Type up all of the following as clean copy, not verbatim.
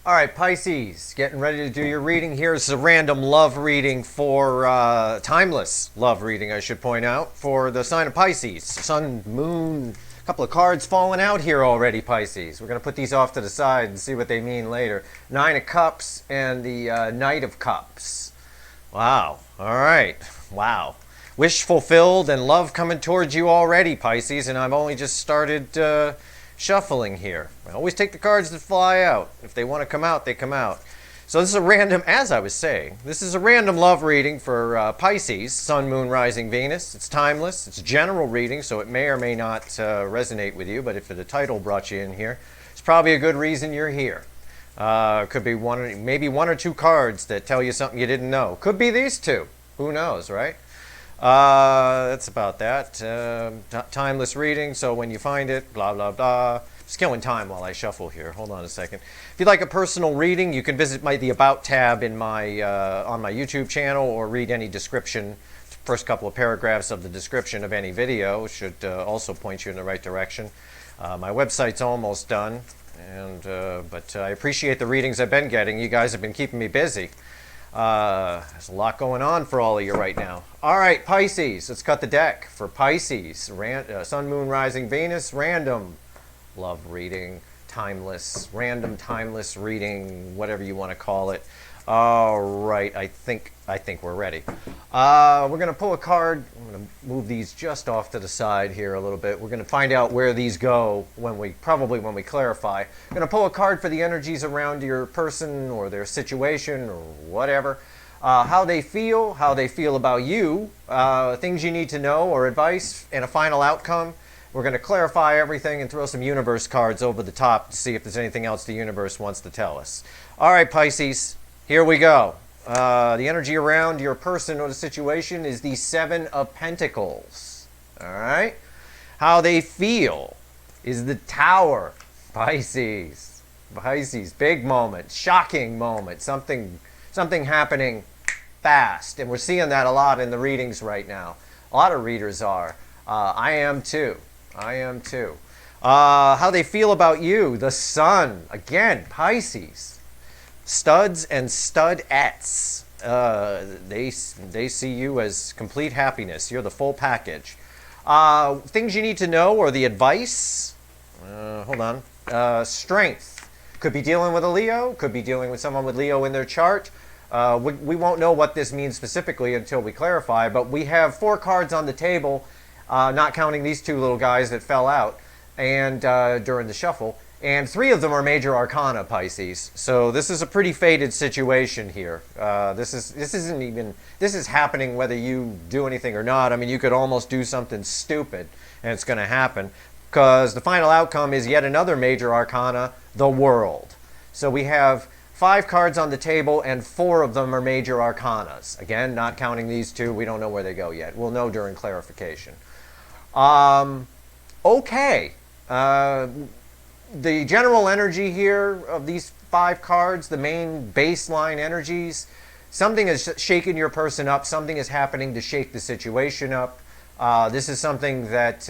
All right, Pisces, getting ready to do your reading. Here's a random love reading for timeless love reading, I should point out, for the sign of Pisces. Sun, moon, a couple of cards falling out here already, Pisces. We're going to put these off to the side and see what they mean later. Nine of Cups and the Knight of Cups. Wow. All right. Wow. Wish fulfilled and love coming towards you already, Pisces, and I've only just started shuffling here. I always take the cards that fly out. If they want to come out, they come out. So this is a random, as I was saying, this is a random love reading for Pisces, Sun, Moon, Rising, Venus. It's timeless. It's a general reading, so it may or may not resonate with you, but if the title brought you in here, it's probably a good reason you're here. Could be maybe one or two cards that tell you something you didn't know. Could be these two. Who knows, right? That's about that. Timeless reading, so when you find it, blah, blah, blah. Just killing time while I shuffle here. Hold on a second. If you'd like a personal reading, you can visit the About tab in on my YouTube channel or read any description. First couple of paragraphs of the description of any video should also point you in the right direction. My website's almost done, but I appreciate the readings I've been getting. You guys have been keeping me busy. There's a lot going on for all of you right now. All right, Pisces, let's cut the deck for Pisces. Sun, Moon, Rising, Venus, random love reading, random timeless reading, whatever you want to call it. All right, I think we're ready. We're going to pull a card. I'm going to move these just off to the side here a little bit. We're going to find out where these go when we clarify. I'm going to pull a card for the energies around your person or their situation or whatever. How they feel about you, things you need to know or advice, and a final outcome. We're going to clarify everything and throw some universe cards over the top to see if there's anything else the universe wants to tell us. All right, Pisces. Here we go. The energy around your person or the situation is the Seven of Pentacles. All right? How they feel is the Tower. Pisces. Pisces, big moment, shocking moment, something happening fast. And we're seeing that a lot in the readings right now. A lot of readers are. I am too. How they feel about you, the Sun. Again, Pisces. Studs and studettes, they see you as complete happiness. You're the full package. Things you need to know or the advice. Hold on. Strength. Could be dealing with a Leo. Could be dealing with someone with Leo in their chart. We won't know what this means specifically until we clarify, but we have 4 cards on the table, not counting these 2 little guys that fell out and during the shuffle. And 3 of them are major arcana, Pisces. So this is a pretty fated situation here. This is happening whether you do anything or not. I mean, you could almost do something stupid and it's going to happen because the final outcome is yet another major arcana, the World. So we have 5 cards on the table and 4 of them are major arcanas. Again, not counting these 2. We don't know where they go yet. We'll know during clarification. Okay. The general energy here of these 5 cards, the main baseline energies, something has shaken your person up. Something is happening to shake the situation up. This is something that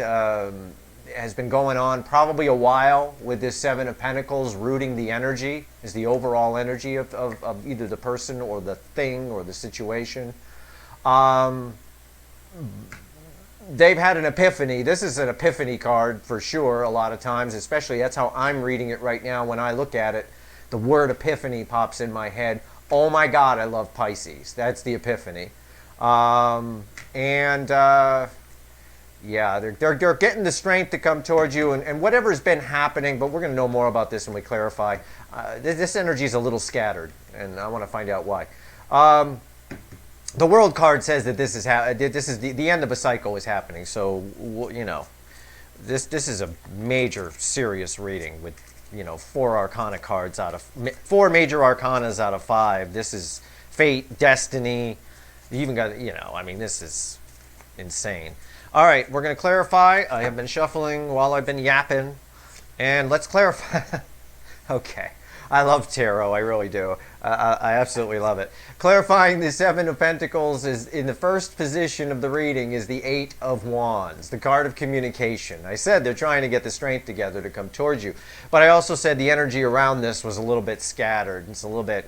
has been going on probably a while with this 7 of Pentacles rooting the energy, is the overall energy of either the person or the thing or the situation. They've had an epiphany. This is an epiphany card for sure a lot of times, especially that's how I'm reading it right now. When I look at it, the word epiphany pops in my head. Oh my God, I love Pisces. That's the epiphany. Yeah, they're getting the strength to come towards you and whatever's been happening, but we're going to know more about this when we clarify. This energy is a little scattered, and I want to find out why. The World card says that this is the end of a cycle is happening. So you know, this is a major, serious reading with 4 arcana cards out of 4 major arcanas out of 5. This is fate, destiny. You even got I mean, this is insane. All right, we're going to clarify. I have been shuffling while I've been yapping, and let's clarify. Okay. I love tarot. I really do. I absolutely love it. Clarifying the Seven of Pentacles is in the first position of the reading is the Eight of Wands, the card of communication. I said they're trying to get the strength together to come towards you. But I also said the energy around this was a little bit scattered. It's a little bit,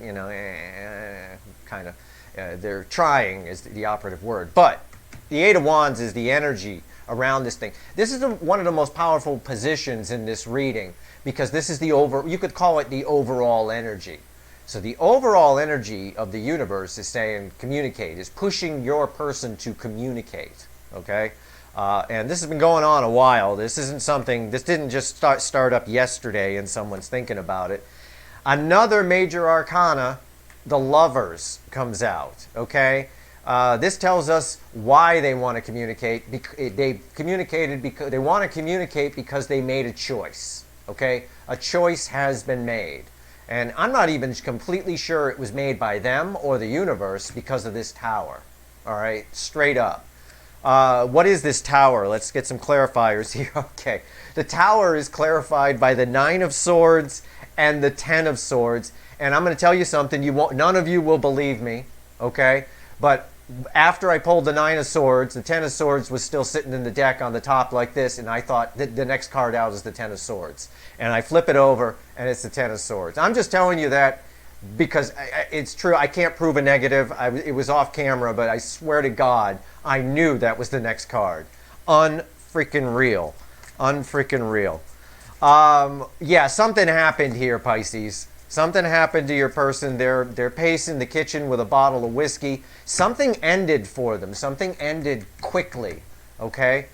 kind of, they're trying is the operative word. But the Eight of Wands is the energy around this thing. This is one of the most powerful positions in this reading because this is you could call it the overall energy. So the overall energy of the universe is saying communicate, is pushing your person to communicate, okay? And this has been going on a while. This didn't just start up yesterday and someone's thinking about it. Another major arcana, the Lovers, comes out, okay? This tells us why they want to communicate. They want to communicate because they made a choice, okay? A choice has been made. And I'm not even completely sure it was made by them or the universe because of this tower. All right, straight up. What is this tower? Let's get some clarifiers here. Okay, the tower is clarified by the Nine of Swords and the Ten of Swords. And I'm going to tell you something. None of you will believe me. Okay, but after I pulled the Nine of Swords, the Ten of Swords was still sitting in the deck on the top like this, and I thought the next card out is the Ten of Swords. And I flip it over, and it's the Ten of Swords. I'm just telling you that because it's true. I can't prove a negative. It was off camera, but I swear to God, I knew that was the next card. Unfreaking real. Unfreaking real. Yeah, something happened here, Pisces. Something happened to your person. They're pacing the kitchen with a bottle of whiskey. Something ended for them. Something ended quickly, okay?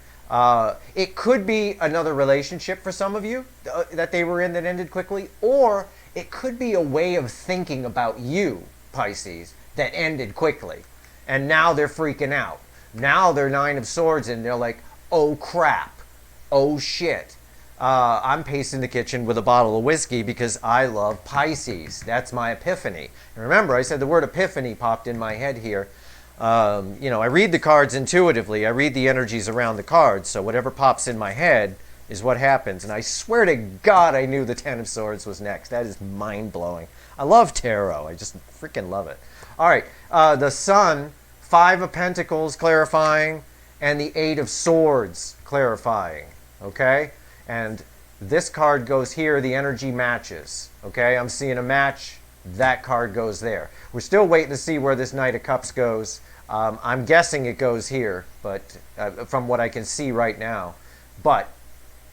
It could be another relationship for some of you that they were in that ended quickly, or it could be a way of thinking about you, Pisces, that ended quickly. And now they're freaking out. Now they're Nine of Swords and they're like, oh crap, oh shit. I'm pacing the kitchen with a bottle of whiskey because I love Pisces. That's my epiphany. And remember, I said the word epiphany popped in my head here. I read the cards intuitively. I read the energies around the cards. So whatever pops in my head is what happens. And I swear to God, I knew the Ten of Swords was next. That is mind-blowing. I love tarot. I just freaking love it. All right. The Sun, Five of Pentacles clarifying, and the Eight of Swords clarifying. Okay? And this card goes here, the energy matches. Okay, I'm seeing a match, that card goes there. We're still waiting to see where this Knight of Cups goes. I'm guessing it goes here, but from what I can see right now. But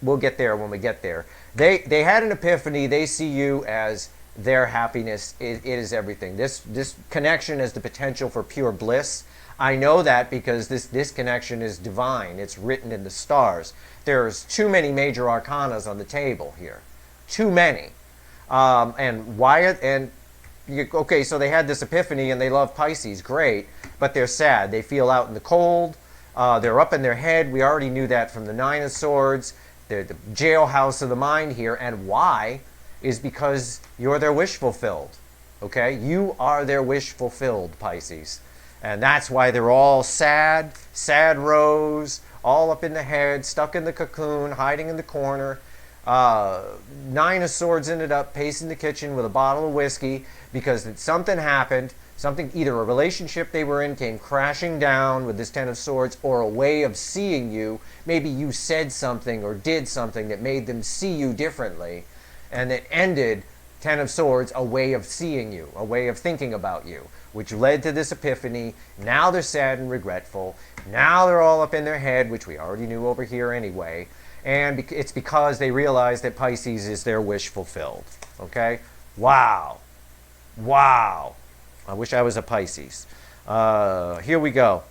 we'll get there when we get there. They had an epiphany. They see you as their happiness. It is everything. This connection has the potential for pure bliss. I know that because this connection is divine. It's written in the stars. There's too many major arcanas on the table here. Too many. And Wyatt and... Okay, so they had this epiphany and they love Pisces. Great. But they're sad. They feel out in the cold. They're up in their head. We already knew that from the Nine of Swords. They're the jailhouse of the mind here. And why? Is because you're their wish fulfilled. Okay? You are their wish fulfilled, Pisces. And that's why they're all sad, sad rose, all up in the head, stuck in the cocoon, hiding in the corner. Nine of Swords ended up pacing the kitchen with a bottle of whiskey because something happened. Something, either a relationship they were in came crashing down with this Ten of Swords, or a way of seeing you. Maybe you said something or did something that made them see you differently. And it ended, Ten of Swords, a way of seeing you, a way of thinking about you, which led to this epiphany. Now they're sad and regretful. Now they're all up in their head, which we already knew over here anyway. And it's because they realize that Pisces is their wish fulfilled. Okay? Wow. Wow. I wish I was a Pisces. Here we go.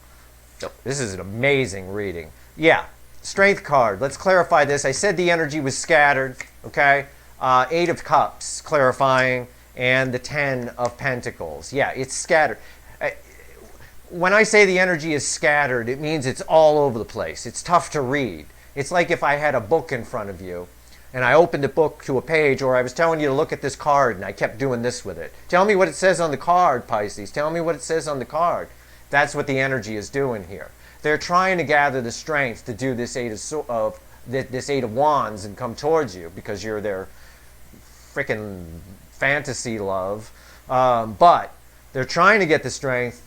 This is an amazing reading. Yeah. Strength card. Let's clarify this. I said the energy was scattered. Okay? Eight of Cups clarifying. And the Ten of Pentacles. Yeah, it's scattered. When I say the energy is scattered, it means it's all over the place. It's tough to read. It's like if I had a book in front of you, and I opened the book to a page, or I was telling you to look at this card, and I kept doing this with it. Tell me what it says on the card, Pisces. Tell me what it says on the card. That's what the energy is doing here. They're trying to gather the strength to do this Eight of Wands and come towards you because you're their freaking fantasy love. But they're trying to get the strength,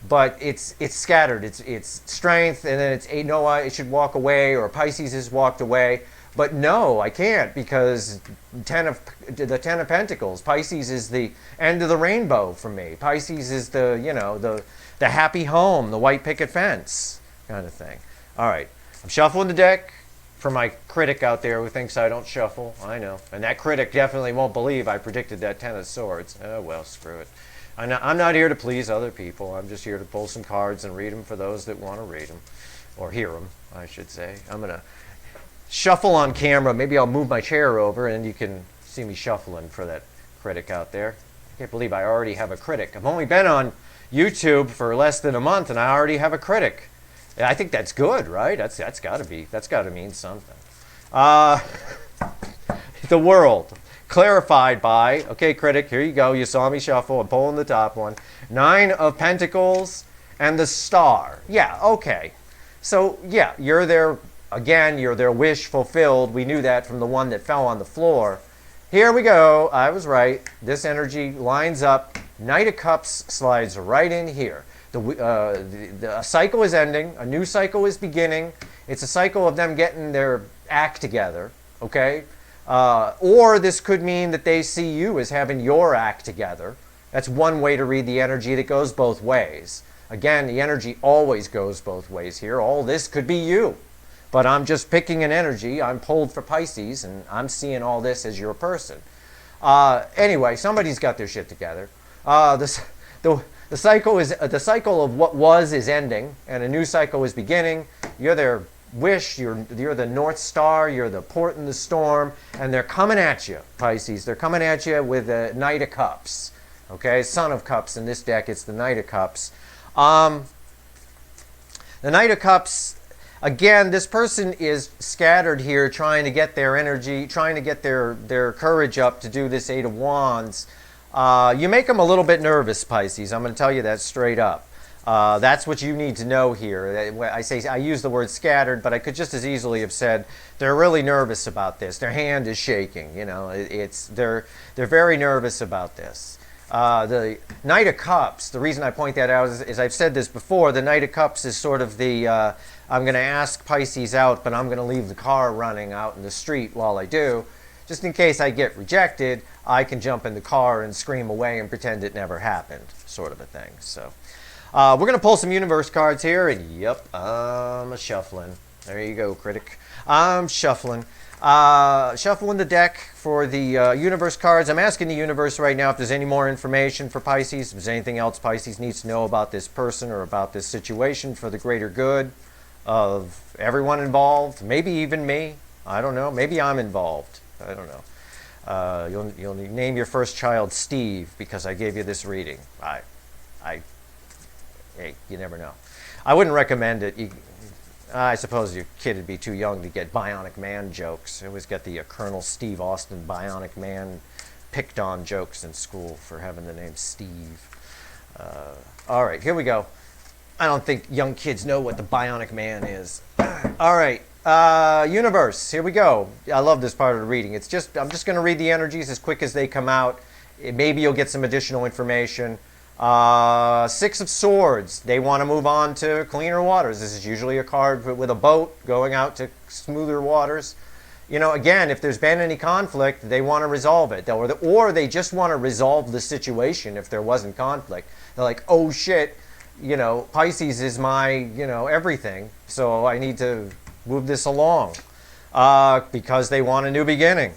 but it's scattered. It's strength, and then it's Noah, it should walk away, or Pisces has walked away. But no, I can't, because the Ten of Pentacles. Pisces is the end of the rainbow for me. Pisces is the happy home, the white picket fence kind of thing. All right, I'm shuffling the deck for my critic out there who thinks I don't shuffle. I know, and that critic definitely won't believe I predicted that Ten of Swords. Oh well, screw it. I'm not here to please other people. I'm just here to pull some cards and read them for those that want to read them, or hear them, I should say. I'm gonna shuffle on camera. Maybe I'll move my chair over and you can see me shuffling for that critic out there. I can't believe I already have a critic. I've only been on YouTube for less than a month and I already have a critic. I think that's good, right? That's got to mean something. The world clarified by, okay, critic, here you go. You saw me shuffle. I'm pulling the top one. 9 of Pentacles and the Star. Yeah, okay. So yeah, you're there. Again, you're their wish fulfilled. We knew that from the one that fell on the floor. Here we go. I was right. This energy lines up. Knight of Cups slides right in here. The cycle is ending. A new cycle is beginning. It's a cycle of them getting their act together, okay? Or this could mean that they see you as having your act together. That's one way to read the energy that goes both ways. Again, the energy always goes both ways here. All this could be you. But I'm just picking an energy. I'm pulled for Pisces, and I'm seeing all this as your person. Anyway, somebody's got their shit together. The cycle of what was is ending, and a new cycle is beginning. You're their wish. You're the North Star. You're the port in the storm, and they're coming at you, Pisces. They're coming at you with a Knight of Cups. Okay, Son of Cups in this deck. It's the Knight of Cups. The Knight of Cups. Again, this person is scattered here trying to get their energy, trying to get their courage up to do this Eight of Wands. You make them a little bit nervous, Pisces. I'm going to tell you that straight up. That's what you need to know here. I use the word scattered, but I could just as easily have said they're really nervous about this. Their hand is shaking. You know, they're very nervous about this. The Knight of Cups, the reason I point that out is I've said this before, the Knight of Cups is sort of the, I'm going to ask Pisces out, but I'm going to leave the car running out in the street while I do. Just in case I get rejected, I can jump in the car and scream away and pretend it never happened, sort of a thing. So we're going to pull some universe cards here, and yep, I'm shuffling. There you go, critic. I'm shuffling. Shuffling the deck for the universe cards. I'm asking the universe right now if there's any more information for Pisces, if there's anything else Pisces needs to know about this person or about this situation for the greater good of everyone involved, maybe even me. I don't know. Maybe I'm involved. I don't know. You'll name your first child Steve because I gave you this reading. Hey, you never know. I wouldn't recommend it. I suppose your kid would be too young to get Bionic Man jokes. I always get the Colonel Steve Austin Bionic Man picked on jokes in school for having the name Steve. All right, here we go. I don't think young kids know what the Bionic Man is. All right, universe, here we go. I love this part of the reading. I'm just going to read the energies as quick as they come out. Maybe you'll get some additional information. 6 of Swords. They want to move on to cleaner waters. This is usually a card with a boat going out to smoother waters. You know, again, if there's been any conflict, they want to resolve it. Or they just want to resolve the situation if there wasn't conflict. They're like, oh shit, you know, Pisces is my, you know, everything. So I need to move this along because they want a new beginning.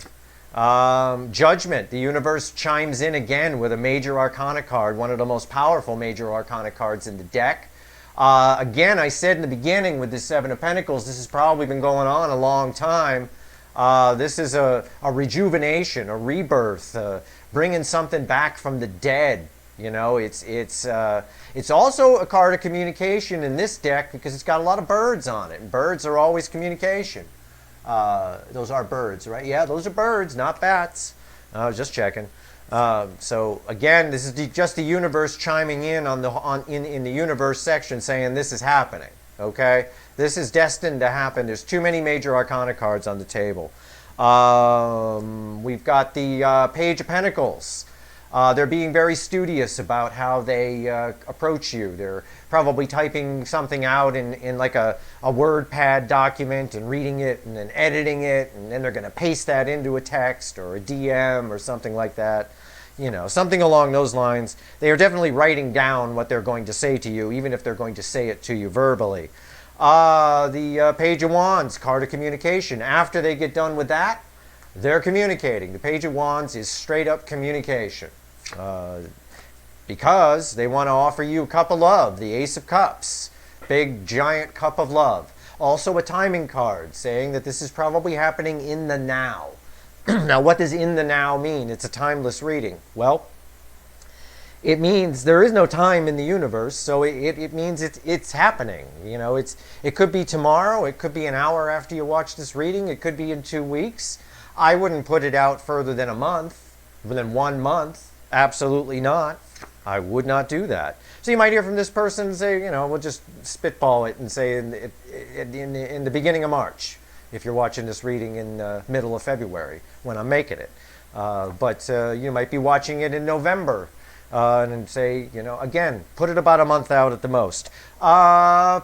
Judgment. The universe chimes in again with a major arcana card, one of the most powerful major arcana cards in the deck. Again, I said in the beginning with the 7 of Pentacles, this has probably been going on a long time. This is a rejuvenation, a rebirth, bringing something back from the dead. You know, it's also a card of communication in this deck because it's got a lot of birds on it. And birds are always communication. Those are birds, right? Yeah, those are birds, not bats. I was just checking. So again, this is just the universe chiming in in the universe section, saying this is happening. Okay, this is destined to happen. There's too many major arcana cards on the table. We've got the Page of Pentacles. They're being very studious about how they approach you. They're probably typing something out in like a WordPad document and reading it and then editing it, and then they're going to paste that into a text or a DM or something like that. You know, something along those lines. They are definitely writing down what they're going to say to you, even if they're going to say it to you verbally. The Page of Wands, card of communication. After they get done with that, they're communicating. The Page of Wands is straight up communication. Because they want to offer you a cup of love, the Ace of Cups, big giant cup of love. Also a timing card saying that this is probably happening in the now. Now, what does in the now mean? It's a timeless reading. Well, it means there is no time in the universe, so it means it's happening. You know, it could be tomorrow, it could be an hour after you watch this reading, it could be in 2 weeks. I wouldn't put it out further than a month, than 1 month. Absolutely not. I would not do that. So you might hear from this person and say, you know, we'll just spitball it and say in the beginning of March, if you're watching this reading in the middle of February when I'm making it. But you might be watching it in November and say, you know, again, put it about a month out at the most.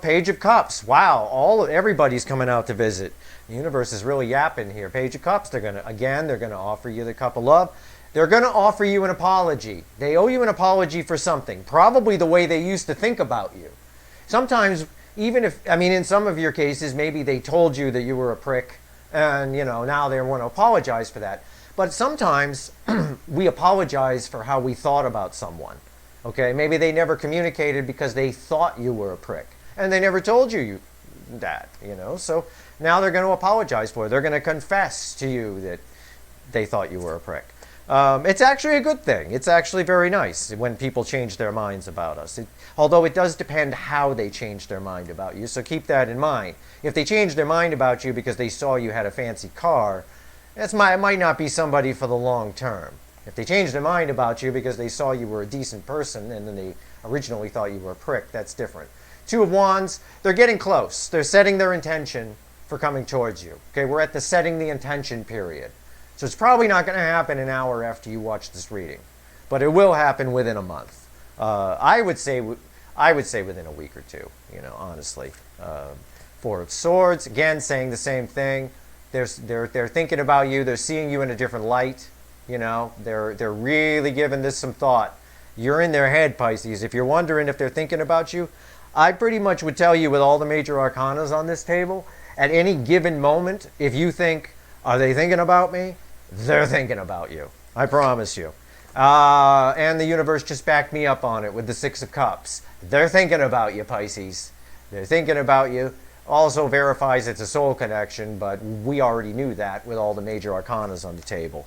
Page of Cups. Wow, everybody's coming out to visit. The universe is really yapping here. Page of Cups, they're going to offer you the cup of love. They're going to offer you an apology. They owe you an apology for something, probably the way they used to think about you. Sometimes, even if, I mean, in some of your cases, maybe they told you that you were a prick, and, you know, now they want to apologize for that. But sometimes we apologize for how we thought about someone. Okay, maybe they never communicated because they thought you were a prick, and they never told you that, you know. So now they're going to apologize for it. They're going to confess to you that they thought you were a prick. It's actually a good thing. It's actually very nice when people change their minds about us. Although it does depend how they change their mind about you, so keep that in mind. If they change their mind about you because they saw you had a fancy car, it might not be somebody for the long term. If they change their mind about you because they saw you were a decent person and then they originally thought you were a prick, that's different. Two of Wands, they're getting close. They're setting their intention for coming towards you. Okay, we're at the setting the intention period. So it's probably not going to happen an hour after you watch this reading, but it will happen within a month. I would say within a week or two. You know, honestly. Four of Swords, again, saying the same thing. They're thinking about you. They're seeing you in a different light. You know, they're really giving this some thought. You're in their head, Pisces. If you're wondering if they're thinking about you, I pretty much would tell you with all the major arcanas on this table, at any given moment, if you think, are they thinking about me? They're thinking about you. I promise you. And the universe just backed me up on it with the Six of Cups. They're thinking about you, Pisces. They're thinking about you. Also verifies it's a soul connection, but we already knew that with all the major arcanas on the table.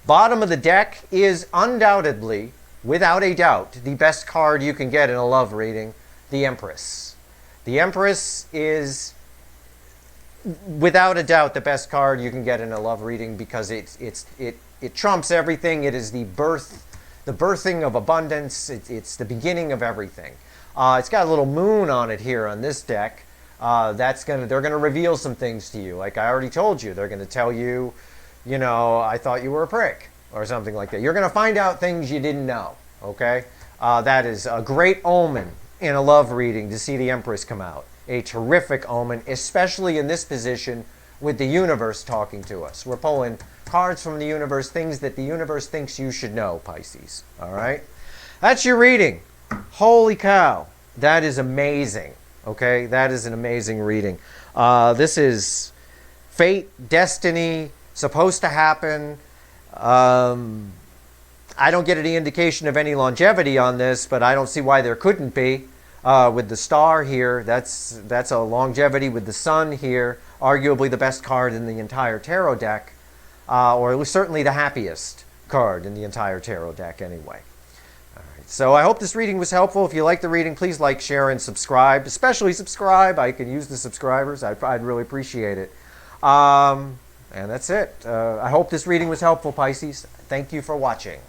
Bottom of the deck is undoubtedly, without a doubt, the best card you can get in a love reading, the Empress. The Empress is, without a doubt, the best card you can get in a love reading because it trumps everything. It is the birthing of abundance. It's the beginning of everything. It's got a little moon on it here on this deck. They're gonna reveal some things to you. Like I already told you, they're gonna tell you, you know, I thought you were a prick or something like that. You're gonna find out things you didn't know. Okay, that is a great omen in a love reading to see the Empress come out. A terrific omen, especially in this position with the universe talking to us. We're pulling cards from the universe, things that the universe thinks you should know, Pisces. All right? That's your reading. Holy cow. That is amazing. Okay? That is an amazing reading. This is fate, destiny, supposed to happen. I don't get any indication of any longevity on this, but I don't see why there couldn't be. With the star here, that's a longevity with the sun here, arguably the best card in the entire tarot deck, or it was certainly the happiest card in the entire tarot deck anyway. All right, so I hope this reading was helpful. If you like the reading, please like, share, and subscribe. Especially subscribe. I could use the subscribers. I'd really appreciate it. And that's it. I hope this reading was helpful, Pisces. Thank you for watching.